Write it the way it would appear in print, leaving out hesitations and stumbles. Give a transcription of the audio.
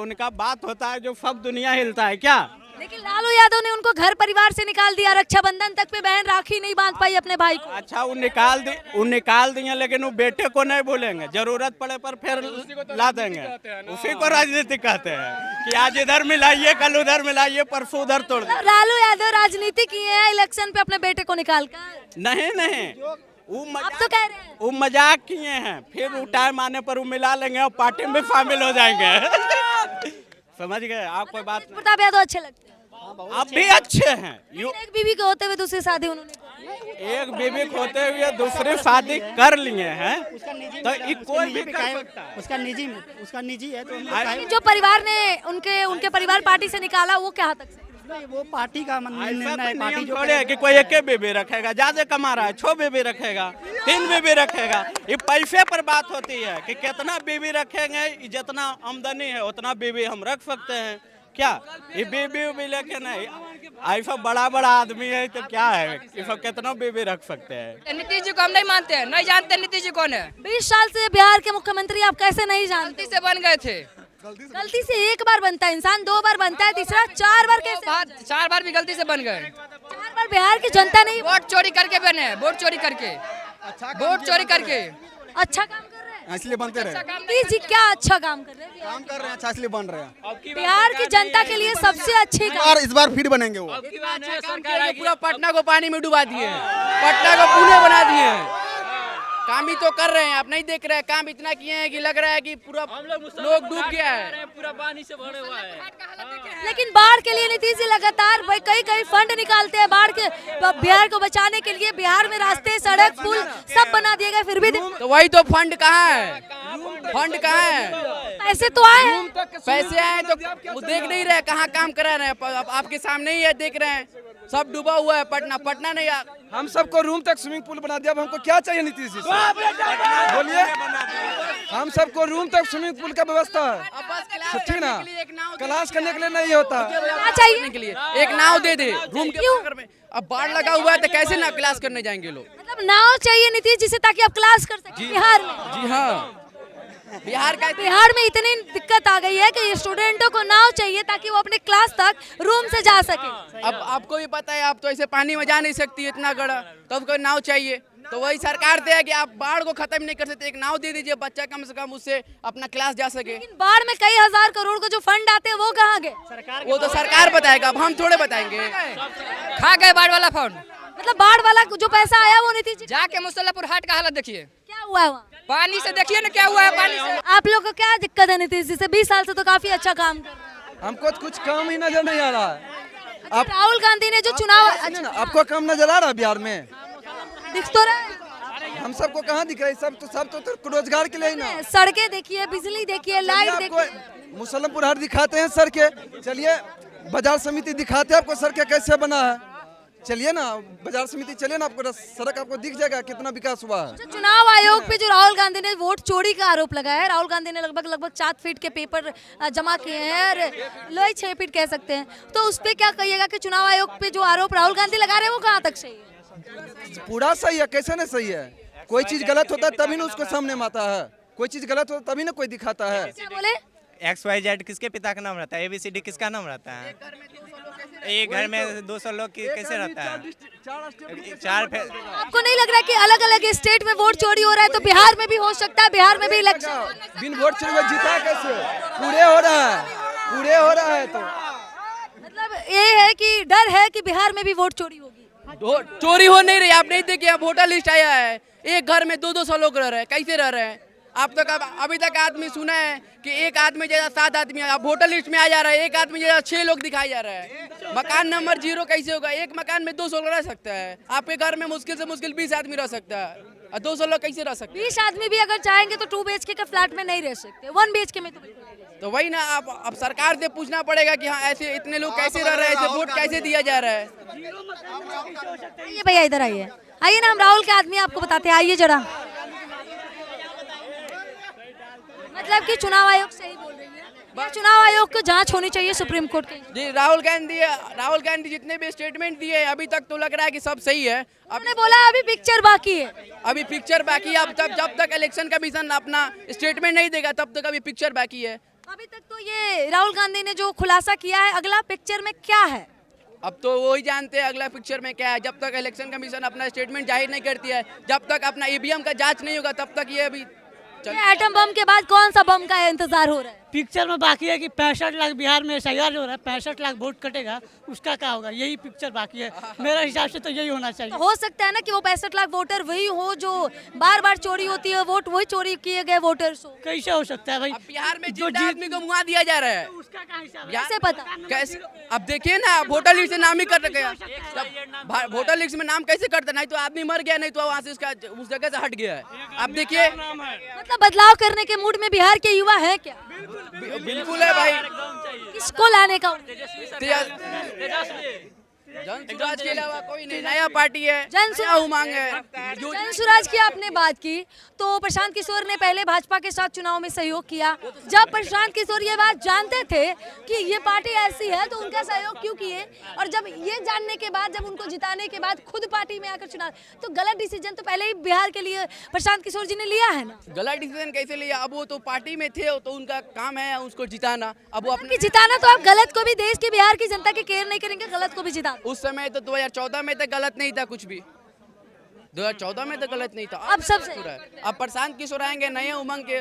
उनका बात होता है जो सब दुनिया हिलता है क्या। लेकिन लालू यादव ने उनको घर परिवार से निकाल दिया, रक्षाबंधन तक पे बहन राखी नहीं बांध पाई अपने भाई को। अच्छा वो निकाल दिए लेकिन वो बेटे को नहीं बोलेंगे, जरूरत पड़े पर फिर ला देंगे। उसी को राजनीति कहते हैं कि आज इधर मिलाइए, कल उधर मिलाइए, परसों उधर तोड़ दे। लालू यादव राजनीति किए हैं इलेक्शन पे अपने बेटे को निकाल कर। नहीं वो आप तो कह रहे हैं वो मजाक किए हैं, फिर वो टाइम आने पर वो मिला लेंगे और पार्टी में शामिल हो जाएंगे। समझ गए आप कोई बात। प्रताप यादव अच्छे लगते हैं, आप भी अच्छे हैं। एक बीवी के होते हुए दूसरी शादी उन्होंने एक बीवी को होते हुए दूसरी शादी कर लिए हैं तो कोई भी कर सकता है। उसका निजी है तो लेकिन जो परिवार ने उनके परिवार पार्टी से निकाला वो क्या हद तक सही? वो पार्टी का निर्णय है। पार्टी जो थोड़े कि कोई एक बीबी रखेगा, ज्यादा कमा रहा है 6 बीबी रखेगा, 3 बीबी रखेगा। ये पैसे पर बात होती है कि कितना बीबी रखेंगे, जितना आमदनी है उतना बीबी हम रख सकते हैं क्या। ये बीबी लेके नहीं, ऐसा बड़ा आदमी है तो क्या है, ये सब कितना बीबी रख सकते हैं। नीतीश जी को हम नहीं मानते हैं, नहीं जानते नीतीश जी कौन है। 20 साल से बिहार के मुख्यमंत्री आप कैसे नहीं जानते? गलती से बन गए थे। गलती से एक बार बनता है इंसान, 2 बार बनता है, तीसरा 4 बार कैसे? 4 बार भी गलती से बन गए। 4 बार बिहार की जनता नहीं। वोट चोरी करके बने, वोट चोरी करके, वोट चोरी करके। अच्छा काम कर रहे हैं, इसलिए बनते रहे। नीतीश जी क्या अच्छा काम कर रहे हैं? काम कर रहे हैं अच्छा, इसलिए बन रहे हैं। बिहार की जनता के लिए सबसे अच्छी काम। इस बार फिर बनेंगे वो। पूरा पटना को पानी में डुबा दिए, पटना को पुणे बना दिए। काम ही तो कर रहे हैं, आप नहीं देख रहे हैं। काम इतना किए हैं कि लग रहा है कि पूरा लोग डूब गया है, पूरा पानी से भरे हुआ है। लेकिन बाढ़ के लिए नीतीश जी लगातार कई फंड निकालते हैं बाढ़ के, बिहार को बचाने के लिए। बिहार में रास्ते, सड़क, पुल सब बना दिए गए, फिर भी तो वही तो फंड कहाँ है, फंड कहाँ है? पैसे तो आए हैं, पैसे आए तो वो देख नहीं रहे कहाँ काम करा रहे हैं। आपके सामने ही है, देख रहे हैं सब डूबा हुआ है। पटना नहीं। हम सबको रूम तक स्विमिंग पूल बना दिया, अब हमको क्या चाहिए नीतीश जी से? बोलिए, हम सबको रूम तक स्विमिंग पूल का व्यवस्था है, ठीक ना? क्लास करने के लिए नहीं होता चाहिए के लिए एक नाव दे दे रूम के बगल में। अब बाढ़ लगा हुआ है तो कैसे ना क्लास करने जाएंगे लोग? मतलब नाव चाहिए नीतीश जी से ताकि आप क्लास कर सकें बिहार में। जी हाँ, बिहार में इतनी दिक्कत आ गई है कि स्टूडेंटों को नाव चाहिए ताकि वो अपने क्लास तक रूम से जा सके। अब आपको भी पता है, आप तो ऐसे पानी में जा नहीं सकती इतना गड़ा, तो आपको नाव चाहिए। तो वही सरकार दे है कि आप बाढ़ को खत्म नहीं कर सकते, एक नाव दे दीजिए, बच्चा कम से कम उससे अपना क्लास जा सके। लेकिन बाढ़ में कई हजार करोड़ का जो फंड आते हैं वो कहाँ गए? वो तो सरकार बताएगा, अब हम थोड़े बताएंगे। खा गए बाढ़ वाला फंड। मतलब बाढ़ वाला जो पैसा आया वो नीतीश जी। जाके मुसल्लापुर हाट का हालत देखिए, क्या हुआ है वहाँ? पानी से देखिए ना क्या हुआ है पानी से। आप लोग को क्या दिक्कत है नीतीश जी से? 20 साल से तो काफी अच्छा काम कर रहे हैं। हमको तो कुछ काम ही नजर नहीं आ रहा है। आप राहुल गांधी ने जो चुनाव, आपको काम नजर आ रहा है बिहार में? दिख तो रहा है। हम सबको कहाँ दिख रहा है? सब तो रोजगार के लिए ही ना। सड़कें देखिए, बिजली देखिए, लाइट देखिए। मुसल्लमपुर हाट दिखाते हैं सड़कें, चलिए बाजार समिति दिखाते हैं आपको सड़कें कैसे बना है। चलिए ना बाजार समिति, चलिए ना, आपको सड़क आपको दिख जाएगा कितना विकास हुआ है। चुनाव आयोग पे जो राहुल गांधी ने वोट चोरी का आरोप लगाया है, राहुल गांधी ने लगभग 4 फीट के पेपर जमा किए हैं और लोग 6 फीट कह सकते हैं, तो उस पे क्या कहिएगा कि चुनाव आयोग पे जो आरोप राहुल गांधी लगा रहे हैं वो कहाँ तक सही है? पूरा सही है, कैसे नहीं सही है? कोई चीज गलत होता है तभी ना उसको सामने में आता है, कोई चीज गलत होता तभी ना कोई दिखाता है। क्या बोले? XYZ किसके पिता का नाम रहता है? ABCD किसका नाम रहता है? एक घर में 200 लोग कैसे रहता है? आपको नहीं लग रहा है कि अलग अलग स्टेट में वोट चोरी हो रहा है तो बिहार में भी हो सकता है? बिहार में भी इलेक्शन बिन वोट चोरी में जीता कैसे? पूरे हो रहा है तो मतलब ये है कि डर है कि बिहार में भी वोट चोरी होगी। चोरी हो नहीं रही, आप नहीं देखिए, अब वोटर लिस्ट आया है, एक घर में 200 लोग रह रहे हैं, कैसे रह रहे हैं? आप तक अभी तक आदमी सुना है कि एक आदमी जैसा 7 आदमी, अब वोटर लिस्ट में आ जा रहा है एक आदमी जैसा 6 लोग दिखाई जा रहा है। मकान नंबर 0 कैसे होगा? एक मकान में 200 लोग रह सकता है, आपके घर में मुश्किल से मुश्किल 20 आदमी रह सकता है, और 200 लोग कैसे रह सकते हैं? 20 आदमी भी अगर चाहेंगे तो 2 BHK के फ्लैट में नहीं रह सकते, 1 BHK में तो वही ना, अब सरकार से पूछना पड़ेगा कि हाँ ऐसे इतने लोग कैसे रह रहे हैं, ऐसे वोट कैसे दिया जा रहा है। ये भैया इधर आइए ना, हम राहुल के आदमी आपको बताते हैं, आइए जरा। मतलब कि चुनाव आयोग सही बोल रही है, चुनाव आयोग को जांच होनी चाहिए सुप्रीम कोर्ट के। जी, राहुल गांधी जितने भी स्टेटमेंट दिए अभी तक तो लग रहा है कि सब सही है। आपने बोला अभी पिक्चर बाकी है, अब तब जब तक इलेक्शन कमीशन अपना स्टेटमेंट नहीं देगा तब तक अभी पिक्चर बाकी है। अभी तक तो ये राहुल गांधी ने जो खुलासा किया है, अगला पिक्चर में क्या है? अब तो वो ही जानते हैं अगला पिक्चर में क्या है। जब तक इलेक्शन कमीशन अपना स्टेटमेंट जाहिर नहीं करती है, जब तक अपना ईवीएम का जांच नहीं होगा, तब तक ये अभी ये एटम बम के बाद कौन सा बम का इंतजार हो रहा है? पिक्चर में बाकी है कि 65 लाख बिहार में SIR हो रहा है, 65 लाख वोट कटेगा, उसका क्या होगा, यही पिक्चर बाकी है। मेरे हिसाब से तो यही होना चाहिए। तो हो सकता है ना कि वो 65 लाख वोटर वही हो जो बार बार चोरी होती है वोट, वही चोरी किए गए वोटर्स हो। कैसे हो सकता है भाई? अब बिहार में जो जिंदा आदमी को मुआ दिया जा रहा है, उसका क्या हिसाब है? कैसे पता? कैसे? अब देखिए ना, वोटर लिस्ट से नाम ही कट गया। वोटर लिस्ट में नाम कैसे कटता? नहीं तो आदमी मर गया, नहीं तो वहाँ से उसका उस जगह से हट गया है। अब देखिए, मतलब बदलाव करने के मूड में बिहार के युवा है क्या? बिल्कुल है भाई। किसको लाने का? जन सुराज के अलावा कोई नहीं, नया पार्टी है, जन नया उमंग है। जन सुराज की आपने बात की तो प्रशांत किशोर ने पहले भाजपा के साथ चुनाव में सहयोग किया। जब प्रशांत किशोर ये बात जानते थे कि ये पार्टी ऐसी है तो उनका सहयोग क्यों किए? और जब ये जानने के बाद, जब उनको जिताने के बाद खुद पार्टी में आकर चुनाव, तो गलत डिसीजन तो पहले ही बिहार के लिए प्रशांत किशोर जी ने लिया है ना। गलत डिसीजन कैसे लिया? अब वो तो पार्टी में थे, तो उनका काम है उसको जिताना। अब वो अपने जिताना तो आप गलत को भी, देश के बिहार की जनता के केयर नहीं करेंगे, गलत को भी जिता। उस समय तो 2014 में तो गलत नहीं था कुछ भी। 2014 में तो गलत नहीं था। अब सबसे अब प्रशांत किशोर आएंगे नए उमंग के,